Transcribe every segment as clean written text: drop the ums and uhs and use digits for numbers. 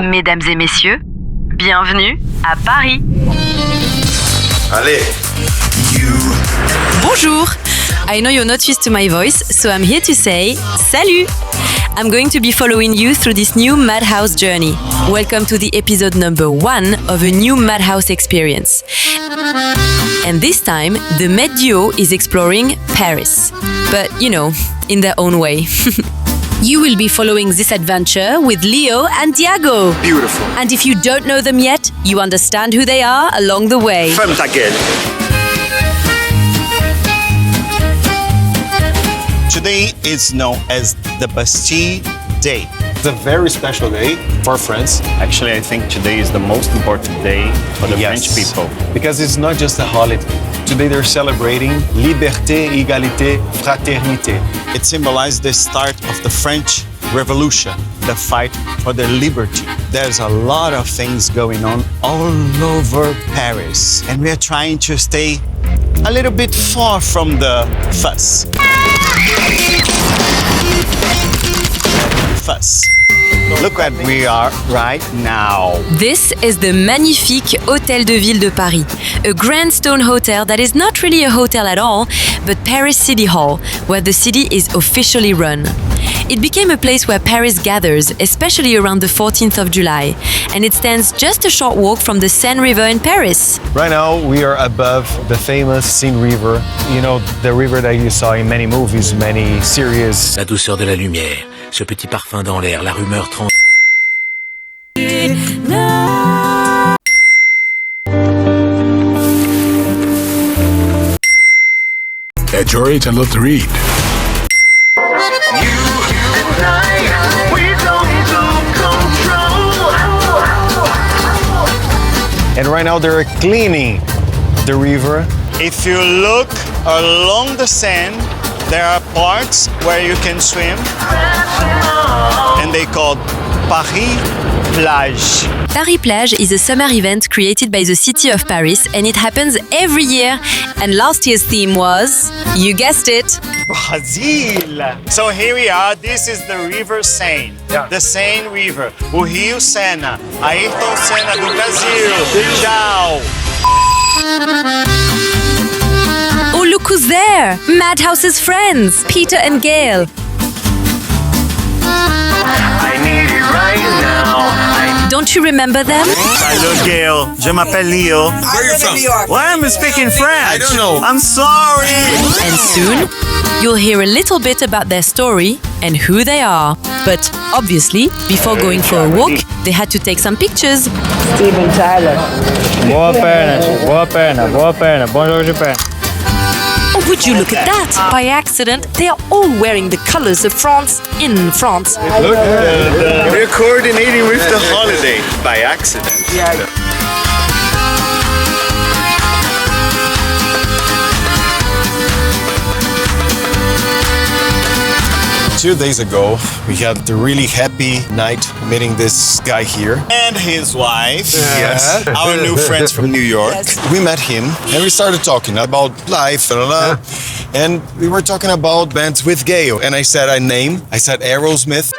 Mesdames et messieurs, bienvenue à Paris. Allez. Bonjour! I know you're not used to my voice, so I'm here to say salut! I'm going to be following you through this new Madhouse journey. Welcome to the episode number 1 of a new Madhouse experience. And this time, the Med Duo is exploring Paris. But, you know, in their own way. You will be following this adventure with Leo and Thiago. Beautiful. And if you don't know them yet, you understand who they are along the way. Ferme ta gueule. Today is known as the Bastille Day. It's a very special day for France. Actually, I think today is the most important day for the French people. Because it's not just a holiday. Today they're celebrating liberté, égalité, fraternité. It symbolizes the start of the French Revolution, the fight for their liberty. There's a lot of things going on all over Paris, and we are trying to stay a little bit far from the fuss. Look where we are right now. This is the magnifique Hôtel de Ville de Paris, a grand stone hotel that is not really a hotel at all, but Paris City Hall, where the city is officially run. It became a place where Paris gathers, especially around the 14th of July, and it stands just a short walk from the Seine River in Paris. Right now we are above the famous Seine River. You know, the river that you saw in many movies, many series. La douceur de la lumière, ce petit parfum dans l'air, la rumeur tranquille. At your age, I love to read. And right now they're cleaning the river. If you look along the Seine, there are parts where you can swim, and they call Paris Plage. Paris Plage is a summer event created by the city of Paris, and it happens every year. And last year's theme was, you guessed it, Brazil. So here we are, this is the River Seine, the Seine River, o Rio Sena, Ayrton Senna do Brasil. Tchau. oh look who's there! Madhouse's friends, Peter and Gail. I need it right now. Don't you remember them? Hello, Gail. Je m'appelle Leo. Where are you from? Why am I speaking French? I don't know. I'm sorry. And soon, you'll hear a little bit about their story and who they are. But obviously, before going for a walk, they had to take some pictures. Steven Tyler. Boa perna, bonjour, je perna. Oh, would you look at that? By accident, they are all wearing the colors of France in France. Look, we're coordinating with the holiday by accident. Yeah. 2 days ago, we had the really happy night meeting this guy here. And his wife. Yes. Our new friends from New York. We met him and we started talking about life and we were talking about bands with Gail. And I said I said Aerosmith.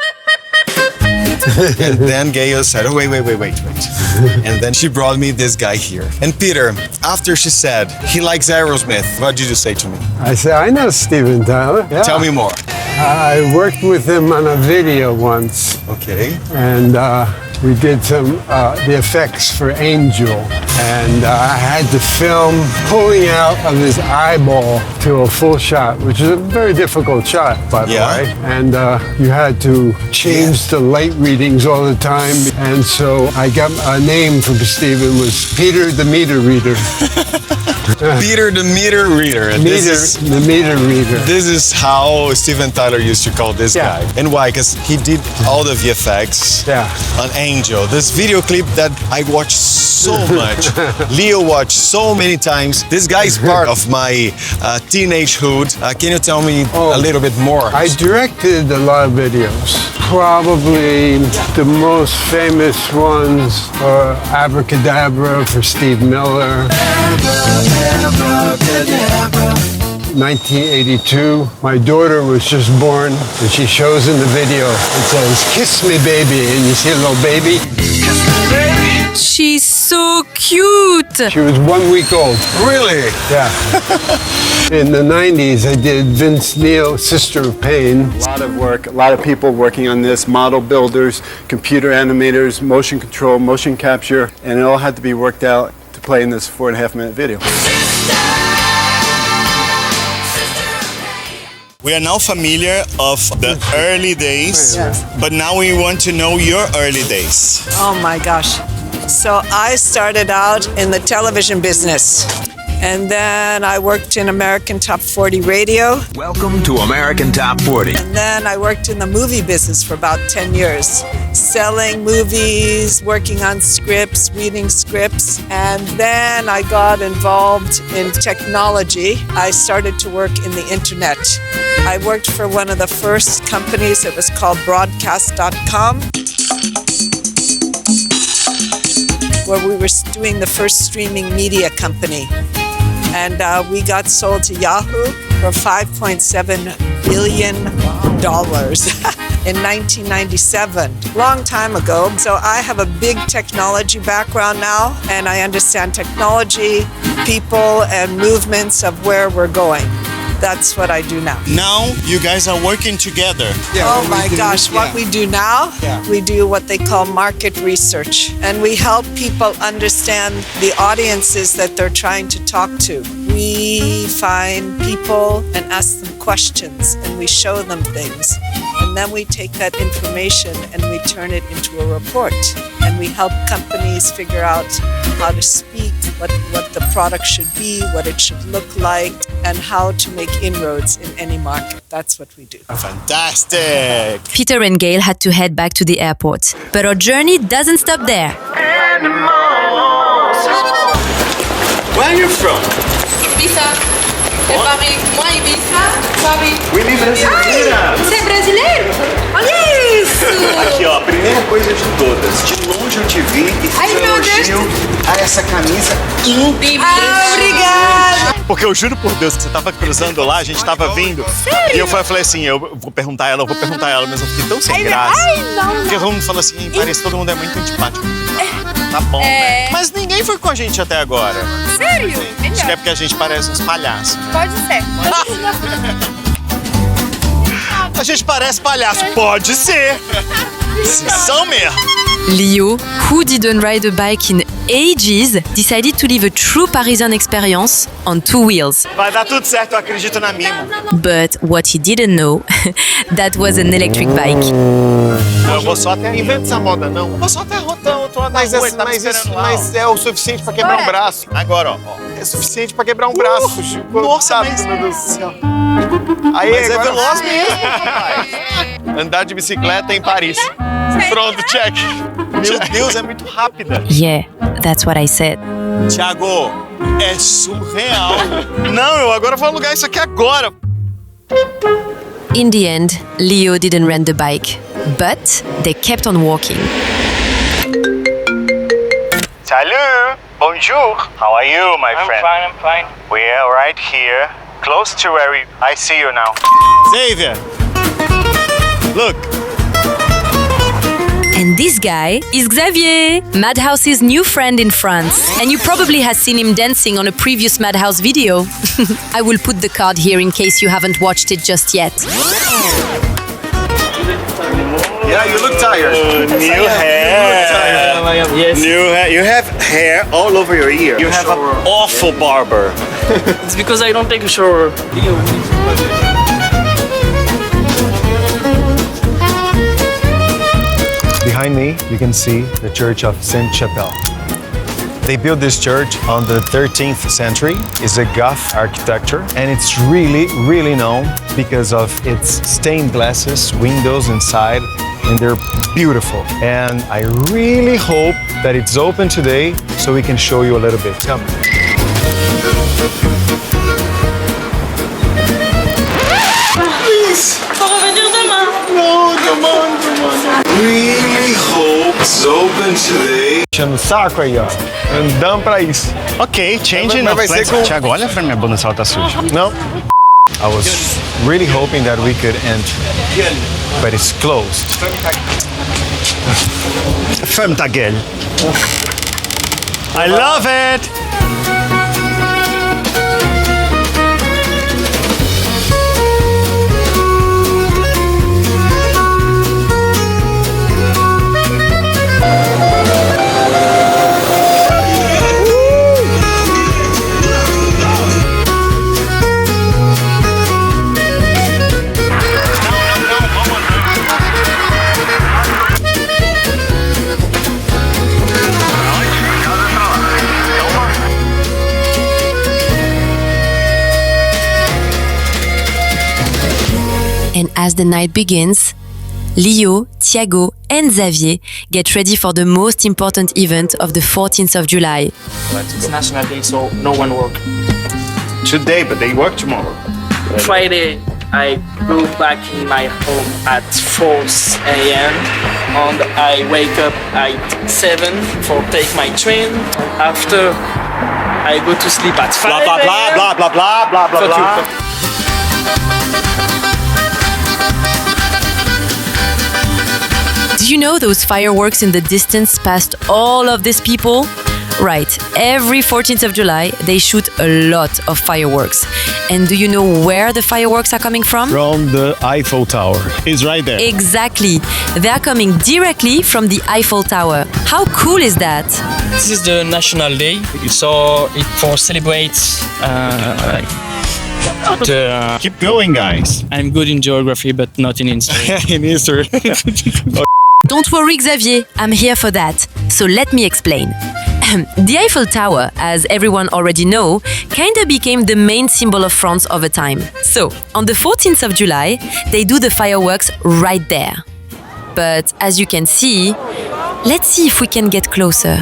And then Gail said, oh, wait. And then she brought me this guy here. And Peter, after she said he likes Aerosmith, what did you say to me? I said, I know Steven Tyler. Yeah. Tell me more. I worked with him on a video once. Okay. And we did some the effects for Angel. And I had to film pulling out of his eyeball to a full shot, which is a very difficult shot, by the way. And you had to change the light readings all the time. And so I got a name from Steven was Peter the Meter Reader. Peter the Meter Reader. The Meter Reader. This is how Steven Tyler used to call this guy. And why? Because he did all the VFX on Angel. This video clip that I watched so much. Leo watched so many times. This guy is part of my teenagehood. Can you tell me a little bit more? I directed a lot of videos. Probably the most famous ones are Abracadabra for Steve Miller. 1982, my daughter was just born, and she shows in the video, it says, "Kiss me, baby," and you see a little baby. She's so cute. She was 1 week old. Really? Yeah. In the 90s, I did Vince Neil, Sister of Pain. A lot of work, a lot of people working on this, model builders, computer animators, motion control, motion capture, and it all had to be worked out to play in this 4.5-minute video. We are now familiar of the early days, but now we want to know your early days. Oh my gosh. So I started out in the television business. And then I worked in American Top 40 radio. Welcome to American Top 40. And then I worked in the movie business for about 10 years, selling movies, working on scripts, reading scripts. And then I got involved in technology. I started to work in the internet. I worked for one of the first companies. It was called broadcast.com, where we were doing the first streaming media company. And we got sold to Yahoo for $5.7 billion in 1997, long time ago. So I have a big technology background now, and I understand technology, people, and movements of where we're going. That's what I do now. Now you guys are working together. Oh my gosh, what we do now, we do what they call market research. And we help people understand the audiences that they're trying to talk to. We find people and ask them questions, and we show them things. And then we take that information and we turn it into a report. And we help companies figure out how to speak, what the product should be, what it should look like, and how to make inroads in any market. That's what we do. Fantastic! Peter and Gail had to head back to the airport, but our journey doesn't stop there. Where are you from? Ibiza. De Paris. Moi, Ibiza, Paris. Willy brasileira! Você é brasileiro? Olha isso! Aqui, ó, a primeira coisa de todas. De longe eu te vi e fiz um elogio a essa camisa incrível. Obrigada! Porque eu juro por Deus que você tava cruzando lá, a gente tava vindo. Sério? E eu falei assim, eu vou perguntar ela, mas eu fiquei tão sem graça. Não. Porque todo mundo falou assim, em Paris todo mundo é muito antipático. Tá bom, né? Mas ninguém foi com a gente até agora. Sério? Acho que é porque a gente parece uns palhaços. Pode ser. A gente parece palhaço. Pode ser. São mesmo. Leo, who didn't ride a bike in ages, decided to live a true Parisian experience on 2 wheels. Vai dar tudo certo, eu acredito na Mimo. But what he didn't know, that was an electric bike. Eu vou só até... Inventa essa moda, não. Eu vou só até rotão, eu tô na rua, ele tava esperando lá. Mas é o suficiente pra quebrar um braço. Agora, ó. É suficiente pra quebrar um braço, Chico. Nossa, Sabe, meu Deus do céu. Aí, mas agora... é veloz mesmo, rapaz. Andar de bicicleta em Paris. Pronto, check. Meu Deus, é muito rápida. Yeah, that's what I said. Thiago, é surreal. Não, eu agora vou alugar isso aqui agora. In the end, Leo didn't rent the bike, but they kept on walking. Salut! Bonjour! How are you, my friend? I'm fine. We are right here, close to where I see you now. Xavier, look. And this guy is Xavier, Madhouse's new friend in France. And you probably have seen him dancing on a previous Madhouse video. I will put the card here in case you haven't watched it just yet. Yeah, you look tired. New hair. Yes. New hair. You have hair all over your ear. You have an awful barber. It's because I don't take a shower. Behind me, you can see the Church of Sainte-Chapelle. They built this church on the 13th century. It's a Goth architecture, and it's really known because of its stained glasses, windows inside, and they're beautiful. And I really hope that it's open today so we can show you a little bit. Come. Please! Faut revenir demain. No, come on. Really hope it's open today. Enchendo o saco aí, ó. Andamos pra isso. Ok, changing of plans. Thiago, olha pra minha bunda se ela tá suja. No. I was really hoping that we could enter, but it's closed. Femme ta gueule. I love it! And as the night begins, Leo, Thiago, and Xavier get ready for the most important event of the 14th of July. It's National Day, so no one work. Today, but they work tomorrow. Friday, I go back in my home at 4 a.m. and I wake up at 7 for take my train. After, I go to sleep at 5 Blah, blah, a.m. blah, blah, blah, blah, blah, blah, Fuck you, blah. fuck you. Do you know those fireworks in the distance past all of these people? Right, every 14th of July, they shoot a lot of fireworks. And do you know where the fireworks are coming from? From the Eiffel Tower. It's right there. Exactly. They are coming directly from the Eiffel Tower. How cool is that? This is the National Day, so it for celebrate the. Keep going, guys. I'm good in geography, but not in history. In history. Don't worry, Xavier, I'm here for that. So let me explain. The Eiffel Tower, as everyone already know, kinda became the main symbol of France over time. So, on the 14th of July, they do the fireworks right there. But as you can see, let's see if we can get closer.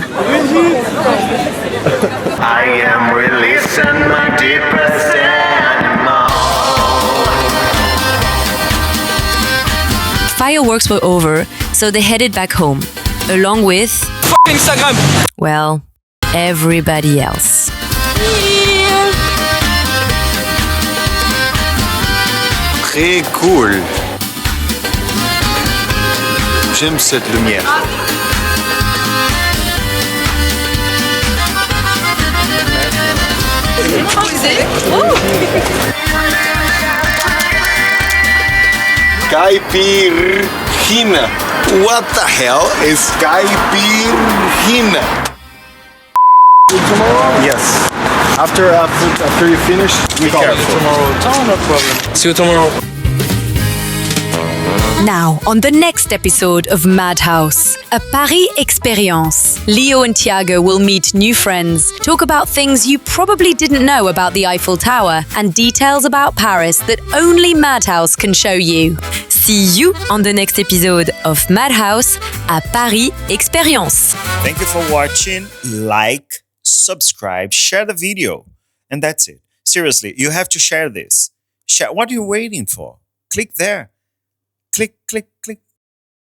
I am releasing my deepest animal. Fireworks were over, so they headed back home, along with, Instagram! well, everybody else. Très cool. J'aime cette lumière. Caipirina. What the hell is caipirina? Yes. After you finish, be careful. No problem. See you tomorrow. Now, on the next episode of Madhouse, a Paris experience, Leo and Thiago will meet new friends, talk about things you probably didn't know about the Eiffel Tower, and details about Paris that only Madhouse can show you. See you on the next episode of Madhouse, a Paris experience. Thank you for watching. Like, subscribe, share the video. And that's it. Seriously, you have to share this. Share. What are you waiting for? Click there. Click, click, click.